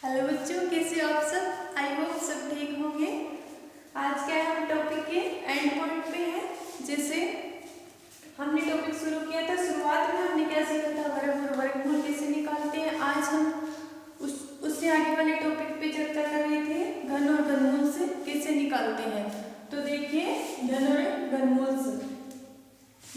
Hello बच्चों, कैसे हो आप सब। आई होप सब ठीक होंगे। आज क्या है, हम टॉपिक के एंड पॉइंट पे हैं। जैसे हमने टॉपिक शुरू किया था, शुरुआत में हमने क्या सीखा था, वर्गमूल कैसे निकालते हैं। आज हम उससे आगे वाले टॉपिक पे चर्चा कर रहे थे, घन और घनमूल से कैसे निकालते हैं। तो देखिए, घन और घनमूल से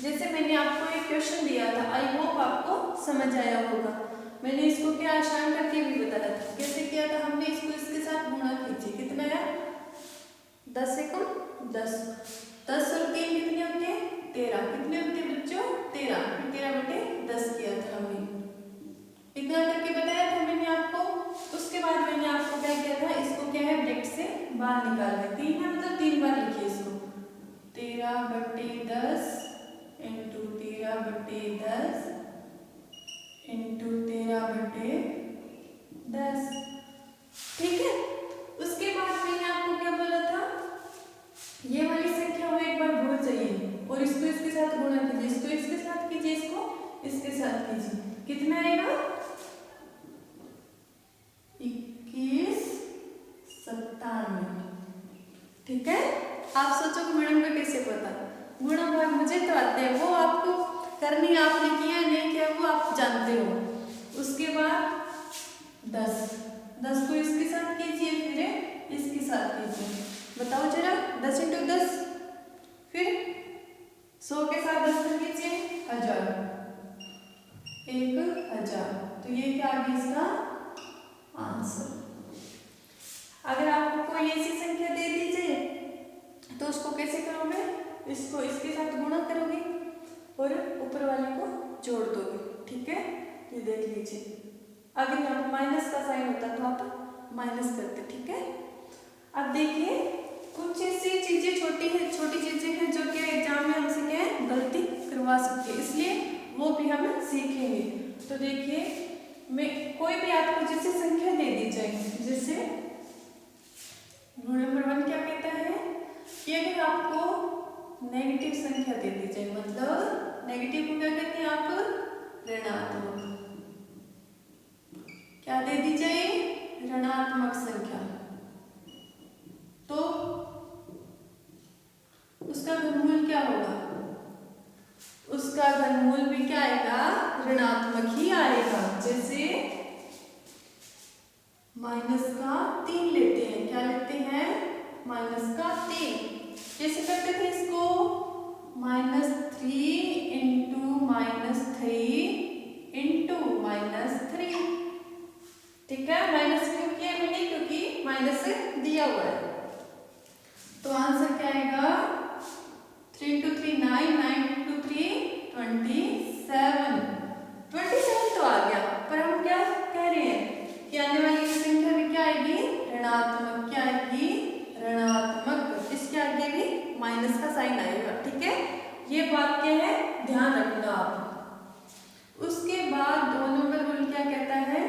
जैसे मैंने आपको एक क्वेश्चन दिया था, आई होप आपको समझ आया होगा। मैंने इसको क्या आसान करके भी बताया था। कैसे किया था हमने इसको, इसके साथ गुणा कीजिए, कितना है 10 से कम 10, 10 और 3 कितने होते हैं 13, कितने होते हैं बच्चों 13, 13/10 किया था हमने, इतना करके बताया था मैंने आपको। उसके बाद मैंने आपको क्या किया था, इसको क्या है ब्रैकेट से बाहर निकालना है। 3 है मतलब 3 बार लिखिए इसको, 13/10 इंटू 13/10 इंटू 13/10, ठीक है। उसके बाद मैंने आपको क्या बोला था, ये वाली संख्या वो एक बार भूल जाइए और इसको इसके साथ गुणा कीजिए, इसको इसके साथ कीजिए, इसको इसके साथ कीजिए, कितना आएगा 2197, ठीक है। आप सोचो मैडम को कैसे पता, गुणा भाग मुझे तो आते हैं, वो आपको करनी आपने किया नहीं किया वो आप जानते हो। उसके बाद 10 को इसके साथ कीजिए, फिर इसके साथ कीजिए, बताओ जरा 10 × 10, फिर 100 के साथ 10 कर कीजिए 1000, 1000। तो ये क्या आ गया इसका आंसर। अगर आपको कोई ऐसी संख्या दे दीजिए तो उसको कैसे करोगे, इसको इसके साथ गुणा करोगे और ऊपर वाले को जोड़ दोगे, ठीक है। ये देख लीजिए, अगर यहाँ पर माइनस का साइन होता तो आप माइनस करते, ठीक है। अब देखिए, कुछ ऐसी चीजें छोटी चीजें हैं जो कि एग्जाम में हमसे क्या है गलती करवा सकती है, इसलिए वो भी हम सीखेंगे। तो देखिए, मैं कोई भी आपको जैसे संख्या दे दी जाए, जैसे रूल नंबर 1 क्या कहता है कि अगर आपको नेगेटिव संख्या दे दी जाए, मतलब नेगेटिव को क्या कहते हैं आप, ऋणात्मक, क्या दे दी जाए ऋणात्मक संख्या, तो उसका घनमूल क्या होगा, उसका घनमूल भी क्या आएगा ऋणात्मक ही आएगा। जैसे -3 लेते हैं, क्या लेते हैं -3, कैसे करते थे इसको, -3 इंटू -3 इंटू -3, ठीक है। माइनस क्यों किया मैंने, क्योंकि माइनस दिया हुआ है। तो आंसर क्या आएगा 3 × 3 9, 9 × 3 27, 27 तो आ गया, पर हम क्या कह रहे हैं कि आने वाली संख्या में क्या आएगी ऋणात्मक, क्या आएगी ऋणात्मक, इसके आगे भी माइनस का साइन आएगा, ठीक है। ये बात क्या है ध्यान रखना आप। उसके बाद 2 नंबर रूल क्या कहता है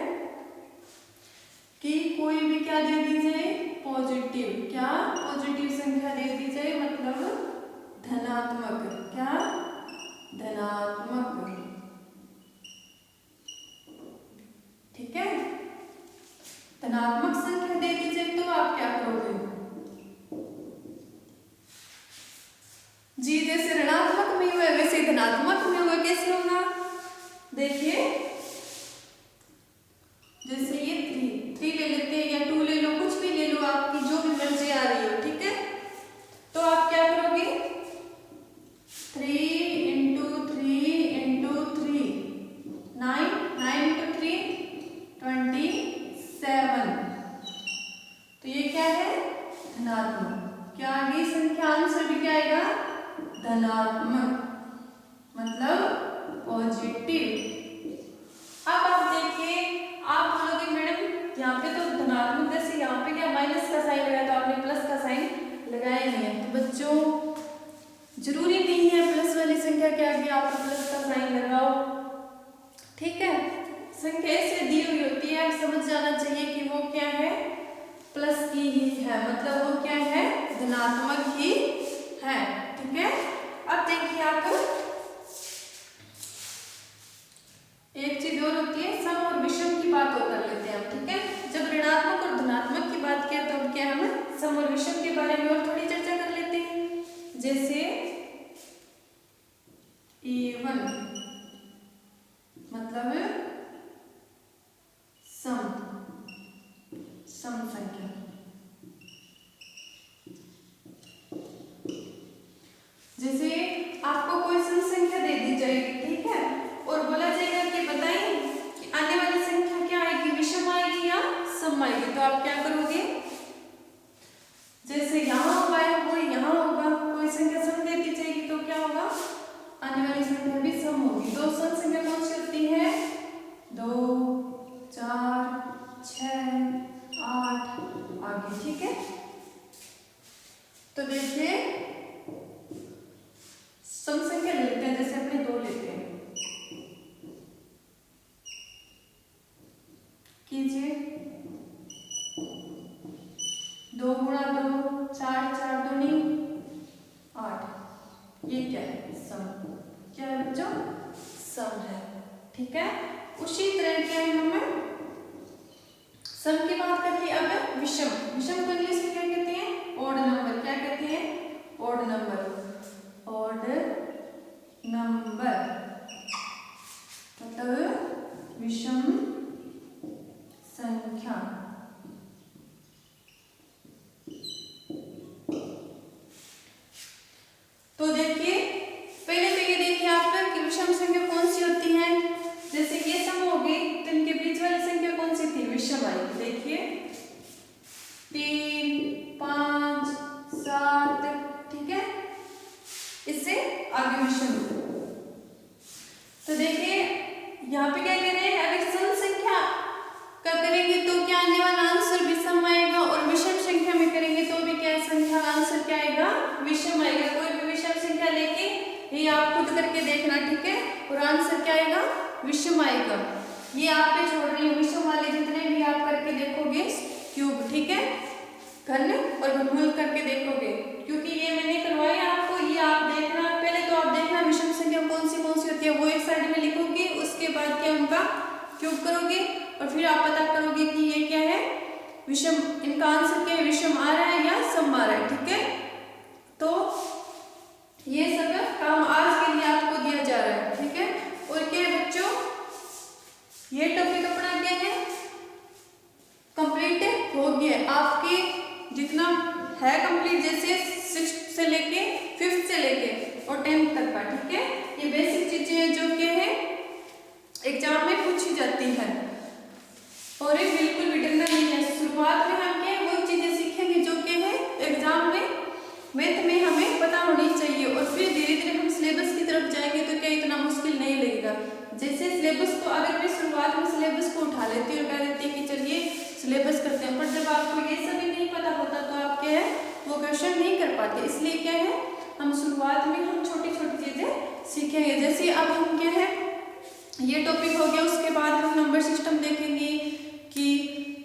कि कोई भी क्या दे दी जाए पॉजिटिव, क्या पॉजिटिव संख्या दे दी जाए, मतलब धनात्मक, क्या धनात्मक, ठीक है। धनात्मक संख्या दे दी जाए तो आप क्या करोगे जी, जैसे ऋणात्मक में हुआ वैसे धनात्मक में हुआ, कैसे होगा देखिए, जैसे ये 3 ले लेते हैं या 2 ले लो, कुछ भी ले लो, आपकी जो भी मर्जी आ रही हो, ठीक है। तो आप क्या करोगे 3 × 3 × 3 9, 9 × 3 27, तो ये क्या है धनात्मक, क्या आ गई संख्या, आंसर भी क्या आएगा धनात्मक, मतलब पॉजिटिव। अब आप देखिए, आप बोलोगे मैडम यहाँ पे तो धनात्मक, जैसे यहाँ पे क्या माइनस का साइन लगाया तो आपने प्लस का साइन लगाया नहीं है। तो बच्चों जरूरी नहीं है प्लस वाली संख्या के आगे आप प्लस का साइन लगाओ, ठीक है। संख्या ऐसे दी हुई होती है, आप समझ जाना चाहिए कि वो क्या है प्लस की ही है, मतलब वो क्या है धनात्मक ही है, ठीक है। अब देखिए, आप एक चीज और होती है, सम और विषम की बात और कर लेते हैं, ठीक है। जब ऋणात्मक और धनात्मक की बात किया तो अब क्या हम सम और विषम के बारे में और थोड़ी चर्चा कर लेते हैं। जैसे A1 मतलब सम संख्या। जैसे आपको कोई सम संख्या दे दी जाएगी, ठीक है, और बोला जाएगा कि बताइए कि आने वाली संख्या क्या आएगी, विषम आएगी या सम आएगी। तो आप क्या करोगे, जैसे यहाँ होगा वो यहाँ होगा, कोई संख्या सम दे दी जाएगी तो क्या होगा, आने वाली संख्या भी सम होगी। दो सम संख्या कौन सी होती है, 2, 4, 6, 8 आगे, ठीक है। तो देखिए सम संख्या लेते हैं, जैसे अपने 2 लेते हैं, कीजिए 2 गुणा 2 4, 4 दूनी 8, ये क्या है, सम। क्या है बच्चों, सम है, ठीक है। उसी तरह क्या है, हमें सम की बात कर ली, अब विषम। विषम को इंग्लिश में क्या कहते हैं, ऑड नंबर। क्या कहते हैं, ऑड नंबर। ऑड नंबर मतलब विषम संख्या। तो देखिए पहले तो ये देखिए आप कि विषम संख्या कौन सी होती है। जैसे ये सम हो गई तो इनके बीच वाली संख्या कौन सी थी, विषम आएगी। देखिए 3, 5, 7, ठीक है, इससे आगे विषम। तो देखिए यहाँ पे क्या कह रहे हैं, अगर सम संख्या का करेंगे तो क्या आने वाला आंसर विषम आएगा, और विषम संख्या में करेंगे तो भी क्या संख्या आंसर क्या आएगा, विषम आएगा। कोई भी विषम संख्या लेके ये आप खुद करके देखना, ठीक है, और आंसर क्या आएगा, विषम आएगा। ये आप पे छोड़ रही हूँ, विषम वाले जितने भी आप करके देखोगे क्यूब, ठीक है, घन और घनमूल करके देखोगे, क्योंकि ये मैंने करवाया आपको, ये आप देखना। पहले तो आप देखना विषम संख्या कौन सी होती है, वो एक साइड में लिखोगे, उसके बाद क्या उनका क्यूब करोगे और फिर आप पता करोगे कि ये क्या है, विषम, इनका आंसर क्या है, विषम आ रहा है या सम आ रहा है, ठीक है। तो ये सब काम आज के लिए आपको दिया जा रहा है, ठीक है। और क्या है बच्चों, ये टॉपिक अपना क्या है, कंप्लीट हो गया। आपके जितना है कंप्लीट, जैसे 6th से लेके 5th से लेके और 10th तक का, ठीक है। ये बेसिक चीजें हैं जो क्या है एग्जाम में पूछी जाती है, और ये बिल्कुल बिगड़ना नहीं है। शुरुआत में हम क्या वो चीजें सीखेंगे जो क्या है एग्जाम में मैथ में हमें पता होनी चाहिए, और फिर धीरे धीरे हम सिलेबस की तरफ जाएंगे तो क्या इतना मुश्किल नहीं लगेगा। जैसे सिलेबस को अगर मैं शुरुआत में सिलेबस को उठा लेती और कह देती कि चलिए सिलेबस करते हैं, पर जब आपको ये सभी नहीं पता होता तो आप क्या है वो क्वेश्चन नहीं कर पाते। इसलिए क्या है हम शुरुआत में हम छोटी छोटी चीजें सीखेंगे। जैसे अब हम क्या है ये टॉपिक हो गया, उसके बाद हम नंबर सिस्टम देखेंगे कि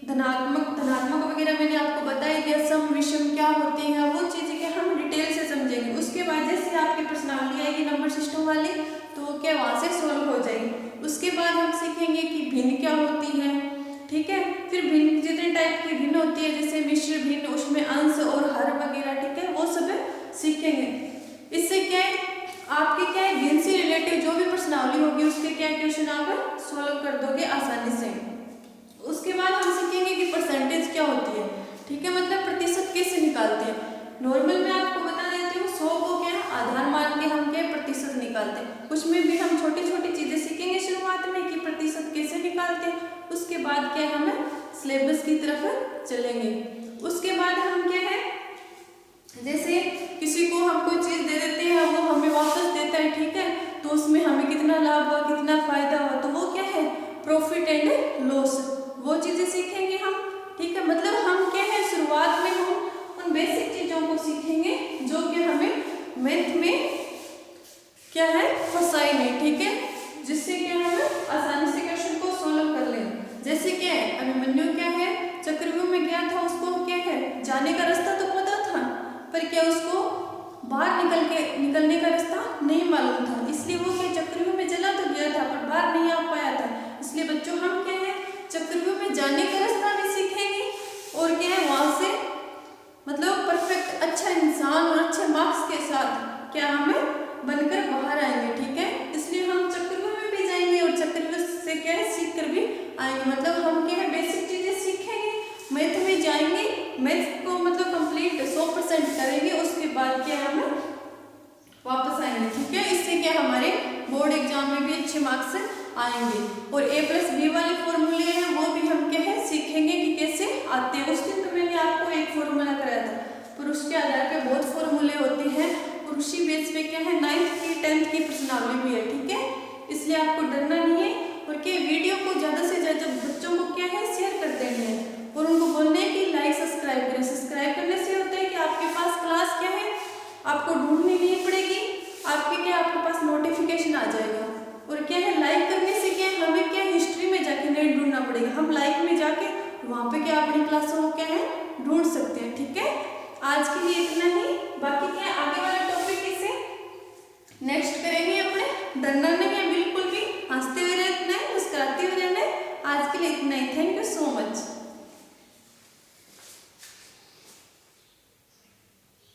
धनात्मक वगैरह मैंने आपको बताया कि सम विषम क्या होती है, वो चीजें क्या हम डिटेल से समझेंगे। उसके बाद जैसे आपकी प्रश्नावली आएगी नंबर सिस्टम वाली तो क्या वहां से सोल्व हो जाएगी। उसके बाद हम सीखेंगे कि भिन्न क्या होती है, ठीक है। फिर भिन्न जितने टाइप की भिन्न होती है, जैसे मिश्र भिन्न, उसमें अंश और हर वगैरह, ठीक है, वो सब सीखेंगे। इससे क्या है आपके क्या है भिन्न से रिलेटेड जो भी प्रश्नावली होगी उसके क्या क्वेश्चन आप सॉल्व कर दोगे आसानी से। उसके बाद हम सीखेंगे कि परसेंटेज क्या होती है, ठीक है, मतलब प्रतिशत कैसे निकालते हैं। नॉर्मल में आपको बता देती हूँ 100 को क्या आधार मान के हम क्या प्रतिशत निकालते हैं, उसमें भी हम छोटी छोटी चीजें सीखेंगे शुरुआत में कि प्रतिशत कैसे निकालते हैं। उसके बाद क्या हम सिलेबस की तरफ चलेंगे। उसके बाद हम क्या है जैसे किसी को हम कोई चीज दे देते हैं वो हमें वापस देता है, ठीक है, तो उसमें हमें कितना लाभ हुआ कितना फायदा हुआ, तो वो क्या है प्रॉफिट एंड लॉस, वो चीजें सीखेंगे हम, ठीक है। मतलब हम क्या है शुरुआत में हम उन बेसिक चीजों को सीखेंगे जो कि हमें मैथ में क्या है फंसाई नहीं, ठीक है, जिससे क्या है आसानी से क्वेश्चन को सोल्व कर लें। जैसे क्या है अभिमन्यु क्या है चक्रव्यूह में गया था, उसको क्या है जाने का रास्ता तो पता था पर क्या उसको बाहर निकलने का रास्ता नहीं मालूम था, इसलिए वो क्या चक्रव्यूह में चला तो गया था पर बाहर नहीं आ पाया था। इसलिए बच्चों हम क्या है चक्रव्यूह में जाने का रास्ता भी एग्जाम में भी अच्छे मार्क्स आएंगे। और A+B वाले फॉर्मूले हैं वो भी हम क्या है सीखेंगे कि कैसे आते हैं। उस दिन तो मैंने आपको एक फॉर्मूला कराया था, पर उसके आधार पे बहुत फॉर्मूले होते हैं और उसी बेस पे क्या है 9th की 10th की प्रश्नावली भी है, ठीक है। इसलिए आपको डरना नहीं है और क्या वीडियो को ज़्यादा से ज़्यादा बच्चों को क्या है शेयर कर देने हैं और उनको बोलने हैं कि लाइक सब्सक्राइब करें। सब्सक्राइब करने से होता है कि आपके पास क्लास क्या है आपको ढूंढनी नहीं पड़ेगी, आपके पास नोटिफिकेशन आ जाएगा। और क्या है लाइक करने से क्या है हमें क्या हिस्ट्री में जाके नहीं ढूंढना पड़ेगा, हम लाइक में जाके वहाँ पे क्या अपनी क्लासों को क्या है ढूंढ सकते हैं, ठीक है। आज के लिए इतना ही, बाकी क्या आगे वाला टॉपिक इसे नेक्स्ट करेंगे अपने। डरना नहीं है बिल्कुल भी, हंसते हुए रहना है, मुस्कुराते हुए रहना है। आज के लिए इतना ही।